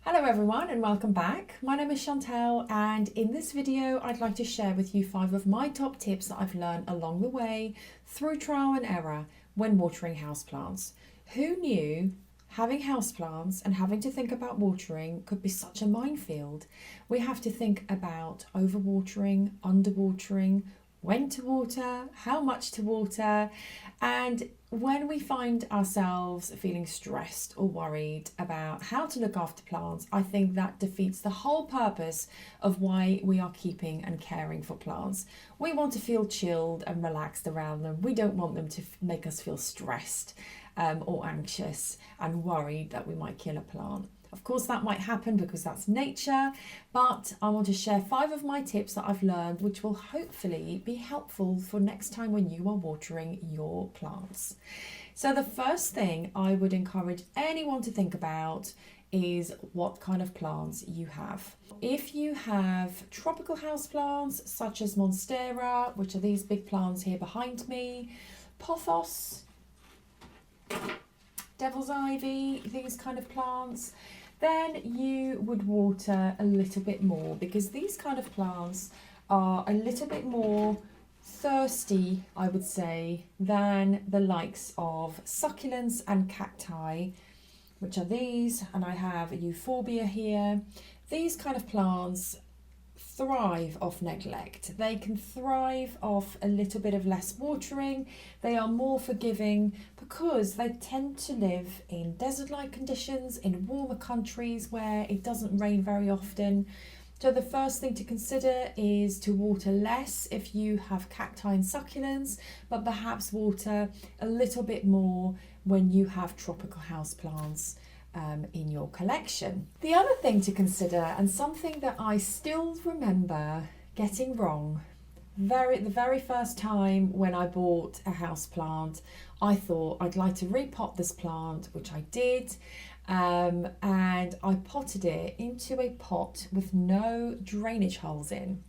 Hello everyone and welcome back. My name is Chantal and in this video I'd like to share with you 5 of my top tips that I've learned along the way through trial and error when watering houseplants. Who knew having houseplants and having to think about watering could be such a minefield? We have to think about overwatering, underwatering, when to water, how much to water, and when we find ourselves feeling stressed or worried about how to look after plants, I think that defeats the whole purpose of why we are keeping and caring for plants. We want to feel chilled and relaxed around them. We don't want them to make us feel stressed or anxious and worried that we might kill a plant. Of course, that might happen because that's nature, but I want to share 5 of my tips that I've learned, which will hopefully be helpful for next time when you are watering your plants. So the first thing I would encourage anyone to think about is what kind of plants you have. If you have tropical houseplants such as Monstera, which are these big plants here behind me, pothos, devil's ivy, these kind of plants, then you would water a little bit more because these kind of plants are a little bit more thirsty, I would say, than the likes of succulents and cacti, which are these, and I have a euphorbia here. These kind of plants thrive off neglect. They can thrive off a little bit of less watering. They are more forgiving because they tend to live in desert-like conditions, in warmer countries where it doesn't rain very often. So the first thing to consider is to water less if you have cacti and succulents, but perhaps water a little bit more when you have tropical houseplants in your collection. The other thing to consider, and something that I still remember getting wrong, the very first time when I bought a house plant, I thought I'd like to repot this plant, which I did, and I potted it into a pot with no drainage holes in.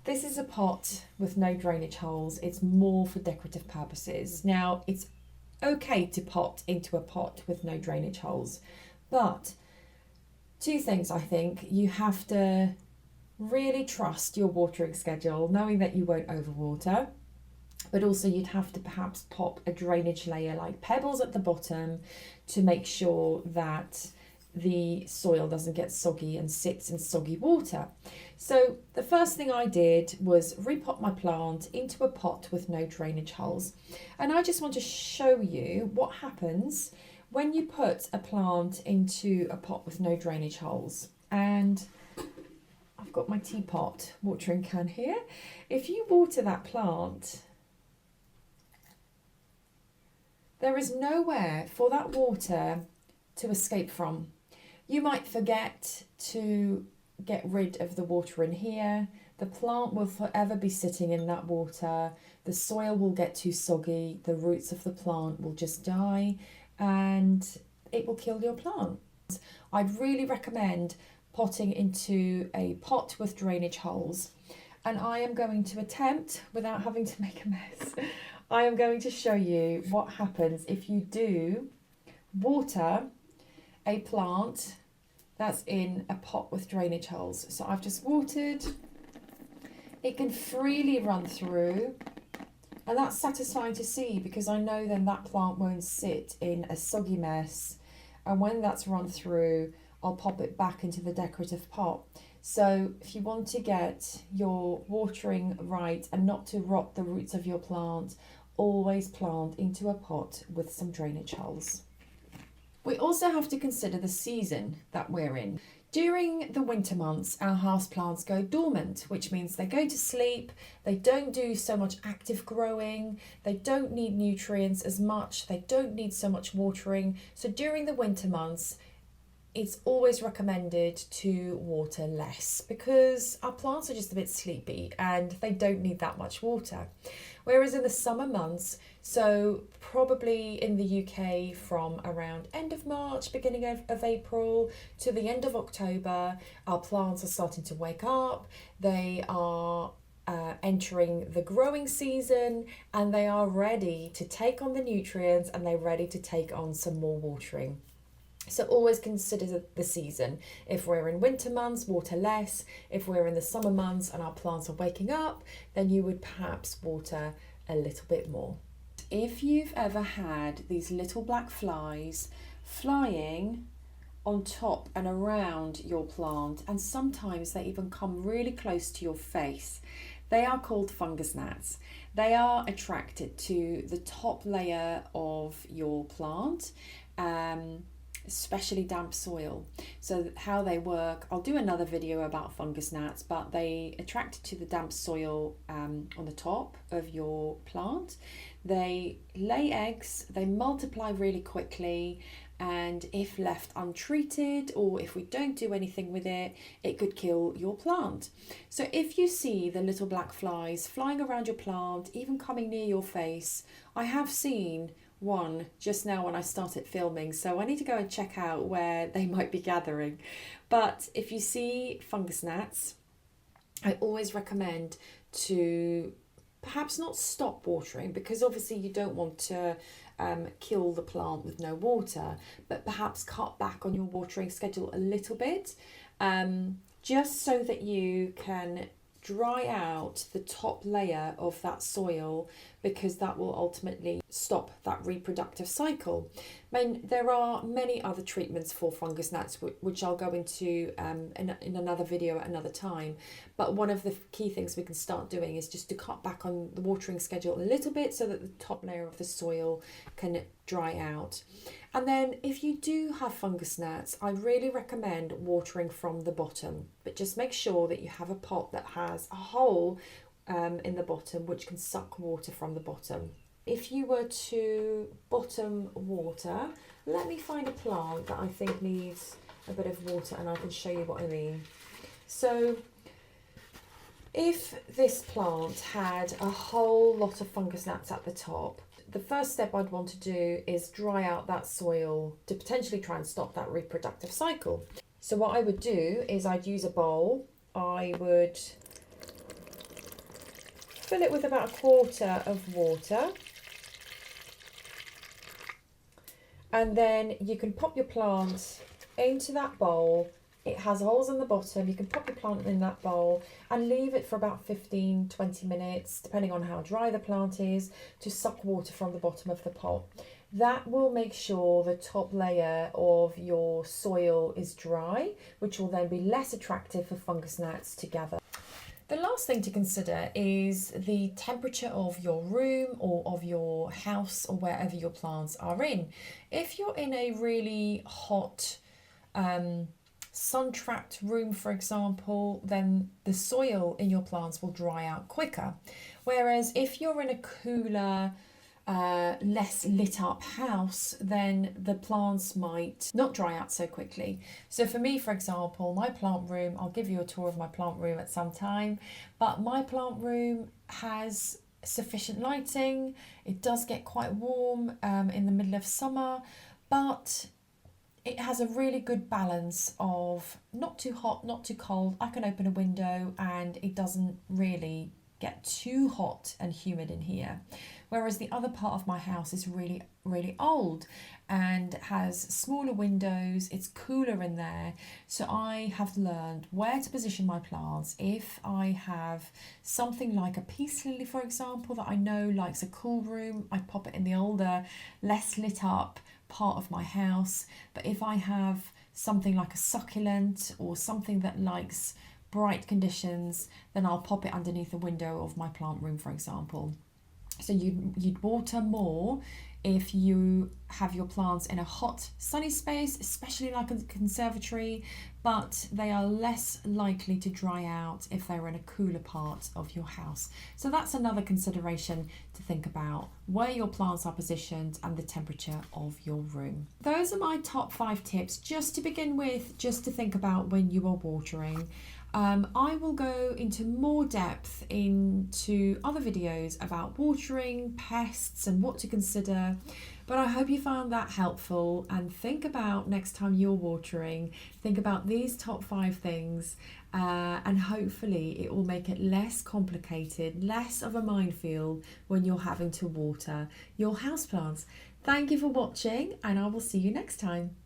This is a pot with no drainage holes. It's more for decorative purposes. Now, it's okay to pot into a pot with no drainage holes, but 2 things. I think you have to really trust your watering schedule, knowing that you won't overwater, but also you'd have to perhaps pop a drainage layer like pebbles at the bottom to make sure that the soil doesn't get soggy and sits in soggy water. So the first thing I did was repot my plant into a pot with no drainage holes. And I just want to show you what happens when you put a plant into a pot with no drainage holes. And I've got my teapot watering can here. If you water that plant, there is nowhere for that water to escape from. You might forget to get rid of the water in here. The plant will forever be sitting in that water. The soil will get too soggy. The roots of the plant will just die and it will kill your plant. I'd really recommend potting into a pot with drainage holes. And I am going to attempt, without having to make a mess, I am going to show you what happens if you do water a plant that's in a pot with drainage holes. So I've just watered. It can freely run through, and that's satisfying to see because I know then that plant won't sit in a soggy mess, and when that's run through, I'll pop it back into the decorative pot. So if you want to get your watering right and not to rot the roots of your plant, always plant into a pot with some drainage holes. We also have to consider the season that we're in. During the winter months, our houseplants go dormant, which means they go to sleep, they don't do so much active growing, they don't need nutrients as much, they don't need so much watering. So during the winter months, it's always recommended to water less because our plants are just a bit sleepy and they don't need that much water. Whereas in the summer months, so probably in the UK from around end of March, beginning of April to the end of October, our plants are starting to wake up. They are entering the growing season and they are ready to take on the nutrients and they're ready to take on some more watering. So always consider the season. If we're in winter months, water less. If we're in the summer months and our plants are waking up, then you would perhaps water a little bit more. If you've ever had these little black flies flying on top and around your plant, and sometimes they even come really close to your face, they are called fungus gnats. They are attracted to the top layer of your plant, especially damp soil. So how they work, I'll do another video about fungus gnats, but they attract to the damp soil on the top of your plant. They lay eggs, they multiply really quickly, and if left untreated, or if we don't do anything with it, it could kill your plant. So if you see the little black flies flying around your plant, even coming near your face, I have seen one just now when I started filming, so I need to go and check out where they might be gathering. But if you see fungus gnats, I always recommend to perhaps not stop watering, because obviously you don't want to kill the plant with no water, but perhaps cut back on your watering schedule a little bit, just so that you can dry out the top layer of that soil, because that will ultimately stop that reproductive cycle. I mean, there are many other treatments for fungus gnats, which I'll go into in another video at another time. But one of the key things we can start doing is just to cut back on the watering schedule a little bit, so that the top layer of the soil can dry out. And then if you do have fungus gnats, I really recommend watering from the bottom, but just make sure that you have a pot that has a hole in the bottom, which can suck water from the bottom. If you were to bottom water, let me find a plant that I think needs a bit of water and I can show you what I mean. So if this plant had a whole lot of fungus gnats at the top, the first step I'd want to do is dry out that soil to potentially try and stop that reproductive cycle. So what I would do is I'd use a bowl. I would fill it with about 1/4 of water, and then you can pop your plant into that bowl. It has holes in the bottom. You can pop your plant in that bowl and leave it for about 15-20 minutes, depending on how dry the plant is, to suck water from the bottom of the pot. That will make sure the top layer of your soil is dry, which will then be less attractive for fungus gnats to gather. The last thing to consider is the temperature of your room or of your house or wherever your plants are in. If you're in a really hot, sun-trapped room, for example, then the soil in your plants will dry out quicker. Whereas if you're in a cooler, less lit up house, then the plants might not dry out so quickly. So for me, for example, my plant room, I'll give you a tour of my plant room at some time, but my plant room has sufficient lighting. It does get quite warm in the middle of summer, but it has a really good balance of not too hot, not too cold. I can open a window and it doesn't really get too hot and humid in here. Whereas the other part of my house is really, really old and has smaller windows, it's cooler in there. So I have learned where to position my plants. If I have something like a peace lily, for example, that I know likes a cool room, I pop it in the older, less lit up part of my house. But if I have something like a succulent or something that likes bright conditions, then I'll pop it underneath the window of my plant room, for example. So you'd water more if you have your plants in a hot, sunny space, especially like a conservatory, but they are less likely to dry out if they're in a cooler part of your house. So that's another consideration to think about, where your plants are positioned and the temperature of your room. Those are my top 5 tips just to begin with, just to think about when you are watering. I will go into more depth into other videos about watering, pests and what to consider, but I hope you found that helpful, and think about next time you're watering, think about these top 5 things, and hopefully it will make it less complicated, less of a minefield when you're having to water your houseplants. Thank you for watching, and I will see you next time.